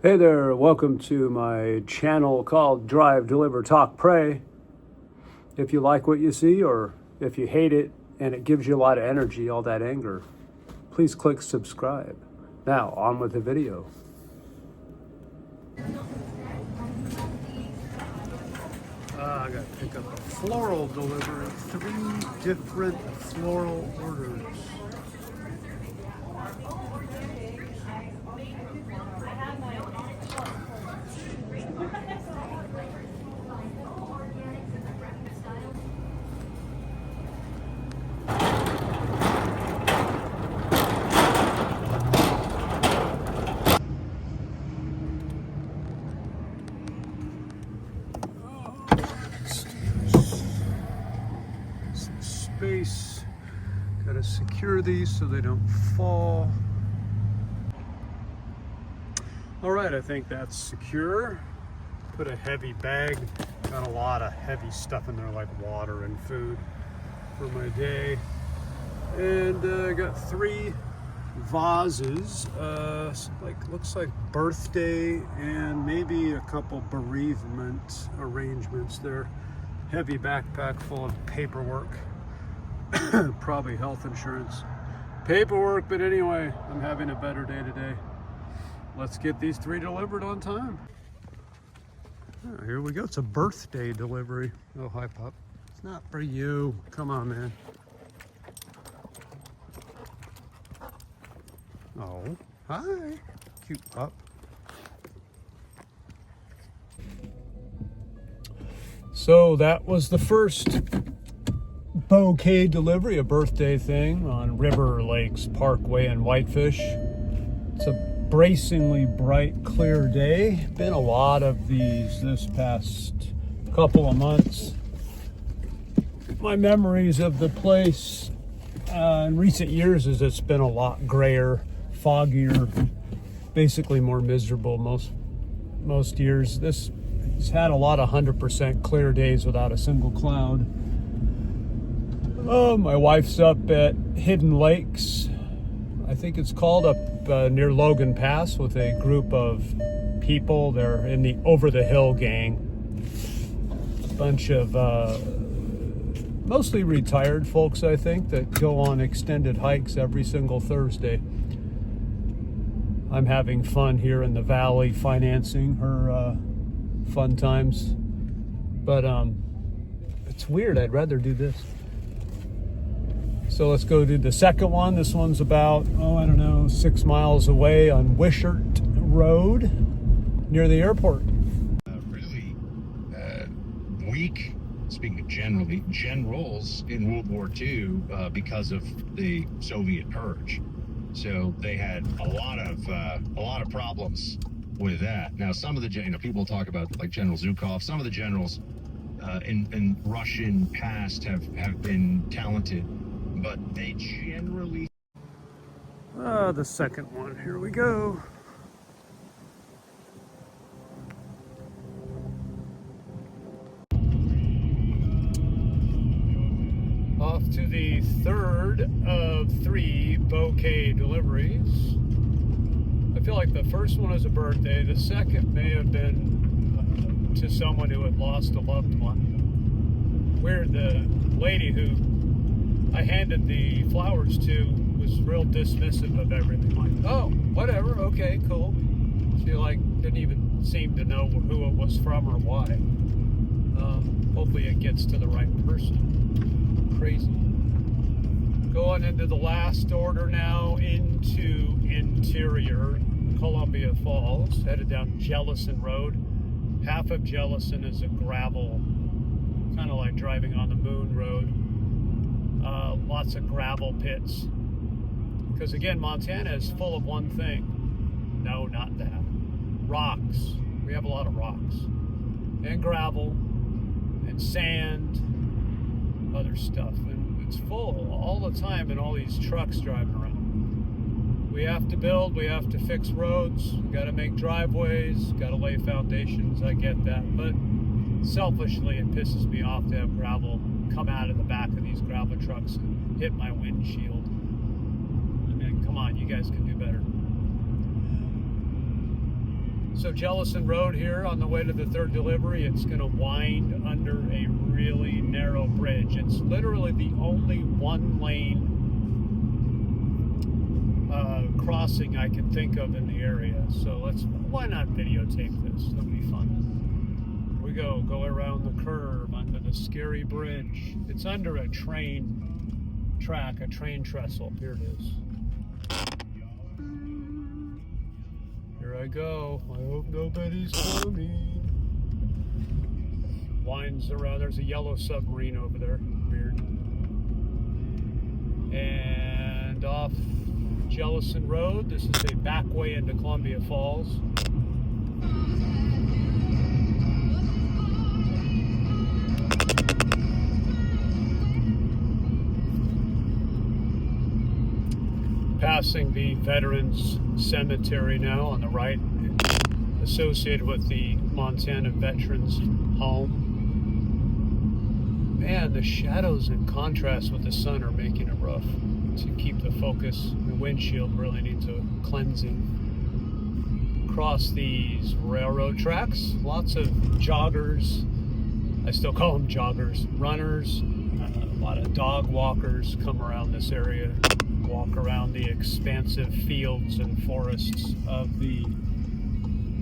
Hey there, welcome to my channel called Drive, Deliver, Talk, Pray. If you like what you see or if you hate it and it gives you a lot of energy, all that anger, please click subscribe. Now, on with the video. I gotta pick up a floral delivery, 3 different floral orders. Space. Gotta secure these so they don't fall. All right, I think that's secure. Put a heavy bag. Got a lot of heavy stuff in there like water and food for my day. And I got 3 vases, looks like birthday and maybe a couple bereavement arrangements there. Heavy backpack full of paperwork. Probably health insurance paperwork, but anyway, I'm having a better day today. Let's get these 3 delivered on time. Oh, here we go. It's a birthday delivery. Oh, hi, pup. It's not for you. Come on, man. Oh, hi. Cute pup. So that was the first bouquet delivery, a birthday thing on River Lakes Parkway in Whitefish. It's a bracingly bright, clear day. Been a lot of these this past couple of months. My memories of the place in recent years is it's been a lot grayer, foggier, basically more miserable most years. This has had a lot of 100% clear days without a single cloud. Oh, my wife's up at Hidden Lakes, I think it's called, up near Logan Pass with a group of people. They're in the Over the Hill gang. A bunch of mostly retired folks, I think, that go on extended hikes every single Thursday. I'm having fun here in the valley financing her fun times. But it's weird. I'd rather do this. So let's go do the second one. This one's about, 6 miles away on Wishert Road near the airport. Really weak, speaking of generals in World War II because of the Soviet purge. So they had a lot of problems with that. Now, some of the people talk about like General Zhukov. Some of the generals in Russian past have been talented, but they generally... The second one, here we go. Off to the third of 3 bouquet deliveries. I feel like the first one was a birthday. The second may have been to someone who had lost a loved one. Weird, the lady who I handed the flowers to was real dismissive of everything. Like, oh, whatever, okay, cool. She didn't even seem to know who it was from or why. Hopefully it gets to the right person. Crazy. Going into the last order now into interior Columbia Falls, headed down Jellison Road. Half of Jellison is a gravel, kind of like driving on the Moon Road. Lots of gravel pits. Because again, Montana is full of one thing. No, not that. Rocks. We have a lot of rocks. And gravel. And sand. Other stuff. And it's full all the time and all these trucks driving around. We have to build, we have to fix roads, we got to make driveways, got to lay foundations, I get that. But selfishly, it pisses me off to have gravel come out of the back of these gravel trucks and hit my windshield. I mean, come on, you guys can do better. So Jellison Road here on the way to the third delivery, it's going to wind under a really narrow bridge. It's literally the only one-lane crossing I can think of in the area. So why not videotape this? It'll be fun. Here we go around the curve under the scary bridge. It's under a train track, a train trestle. Here it is. Here I go. I hope nobody's coming. Winds around. There's a yellow submarine over there. Weird. And off Jellison Road. This is a back way into Columbia Falls. Passing the Veterans Cemetery now on the right, associated with the Montana Veterans Home. Man, the shadows in contrast with the sun are making it rough to keep the focus. The windshield really needs a cleansing. Across these railroad tracks, lots of joggers. I still call them joggers. Runners, a lot of dog walkers come around this area. Walk around the expansive fields and forests of the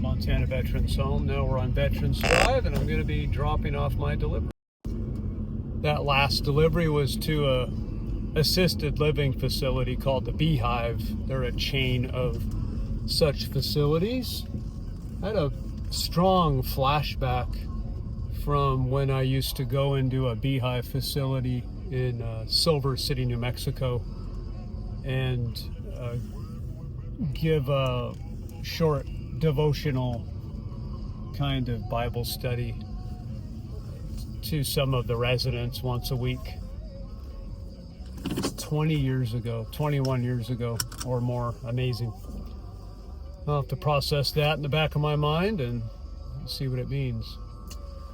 Montana Veterans Home. Now we're on Veterans Drive, and I'm going to be dropping off my delivery. That last delivery was to a assisted living facility called the Beehive. They're a chain of such facilities. I had a strong flashback from when I used to go into a Beehive facility in Silver City, New Mexico, and give a short devotional kind of Bible study to some of the residents once a week. It's 20 years ago, 21 years ago or more. Amazing. I'll have to process that in the back of my mind and see what it means.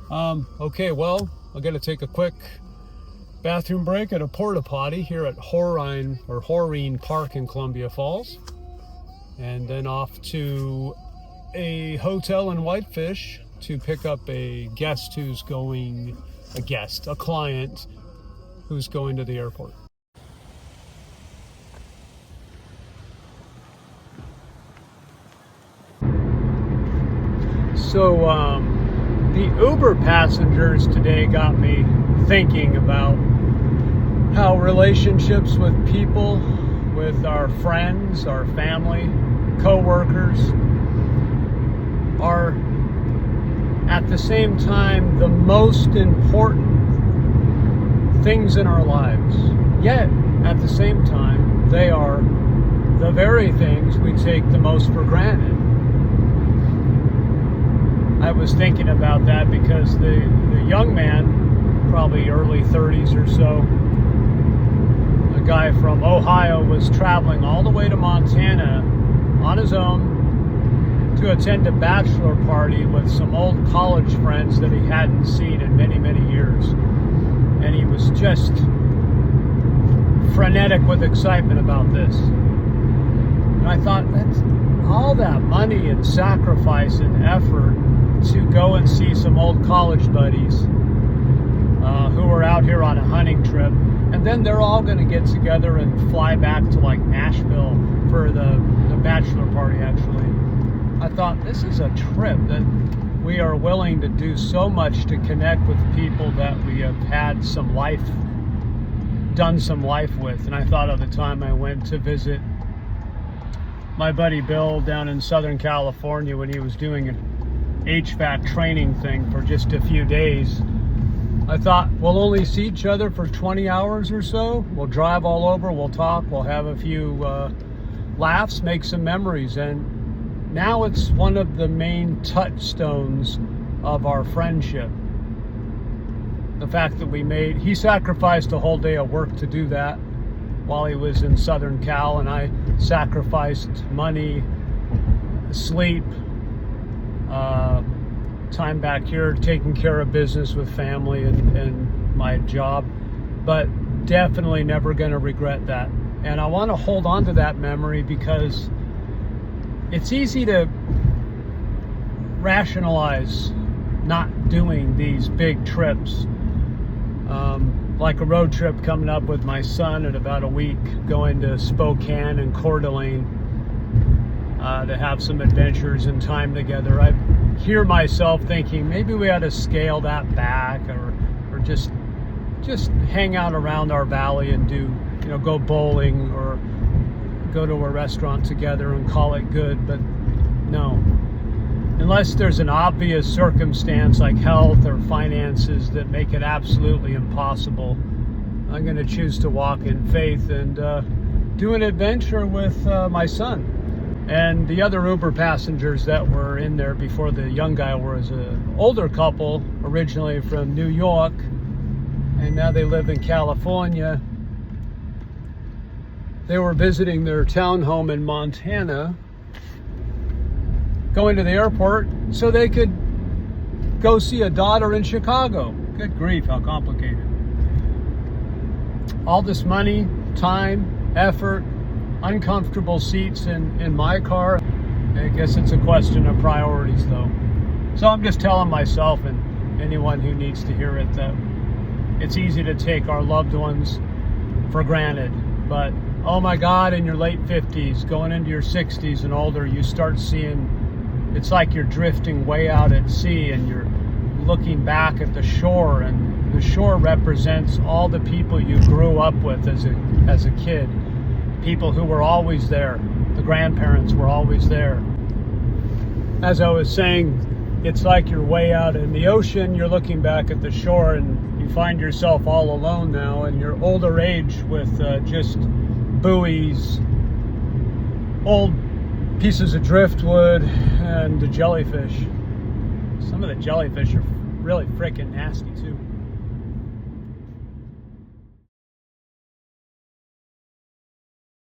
Okay, well, I'm going to take a quick bathroom break at a porta potty here at Horine Park in Columbia Falls, and then off to a hotel in Whitefish to pick up a client who's going to the airport. So the Uber passengers today got me thinking about how relationships with people, with our friends, our family, co-workers, are at the same time the most important things in our lives. Yet, at the same time, they are the very things we take the most for granted. I was thinking about that because the young man, probably early 30s or so, a guy from Ohio, was traveling all the way to Montana on his own to attend a bachelor party with some old college friends that he hadn't seen in many, many years. And he was just frenetic with excitement about this. And I thought, that's all that money and sacrifice and effort to go and see some old college buddies who were out here on a hunting trip, and then they're all going to get together and fly back to like Nashville for the bachelor party. Actually, I thought, this is a trip that we are willing to do so much to connect with people that we have had done some life with. And I thought of the time I went to visit my buddy Bill down in Southern California when he was doing an HVAC training thing for just a few days. I thought, we'll only see each other for 20 hours or so. We'll drive all over, we'll talk, we'll have a few laughs, make some memories. And now it's one of the main touchstones of our friendship. The fact that he sacrificed a whole day of work to do that while he was in Southern Cal, and I sacrificed money, sleep, time back here taking care of business with family and my job, but definitely never going to regret that. And I want to hold on to that memory because it's easy to rationalize not doing these big trips. Like a road trip coming up with my son in about a week, going to Spokane and Coeur d'Alene to have some adventures and time together. I hear myself thinking maybe we ought to scale that back, or just hang out around our valley and do, go bowling or go to a restaurant together and call it good. But no, unless there's an obvious circumstance like health or finances that make it absolutely impossible, I'm going to choose to walk in faith and do an adventure with my son. And the other Uber passengers that were in there before the young guy was an older couple, originally from New York, and now they live in California. They were visiting their townhome in Montana, going to the airport so they could go see a daughter in Chicago. Good grief, how complicated. All this money, time, effort, uncomfortable seats in my car. I guess it's a question of priorities, though. So I'm just telling myself and anyone who needs to hear it that it's easy to take our loved ones for granted. But oh my God, in your late 50s, going into your 60s and older, you start seeing, it's like you're drifting way out at sea and you're looking back at the shore, and the shore represents all the people you grew up with as a kid. People who were always there. The grandparents were always there. As I was saying, it's like you're way out in the ocean, you're looking back at the shore, and you find yourself all alone now in your older age with just buoys, old pieces of driftwood, and the jellyfish. Some of the jellyfish are really freaking nasty too.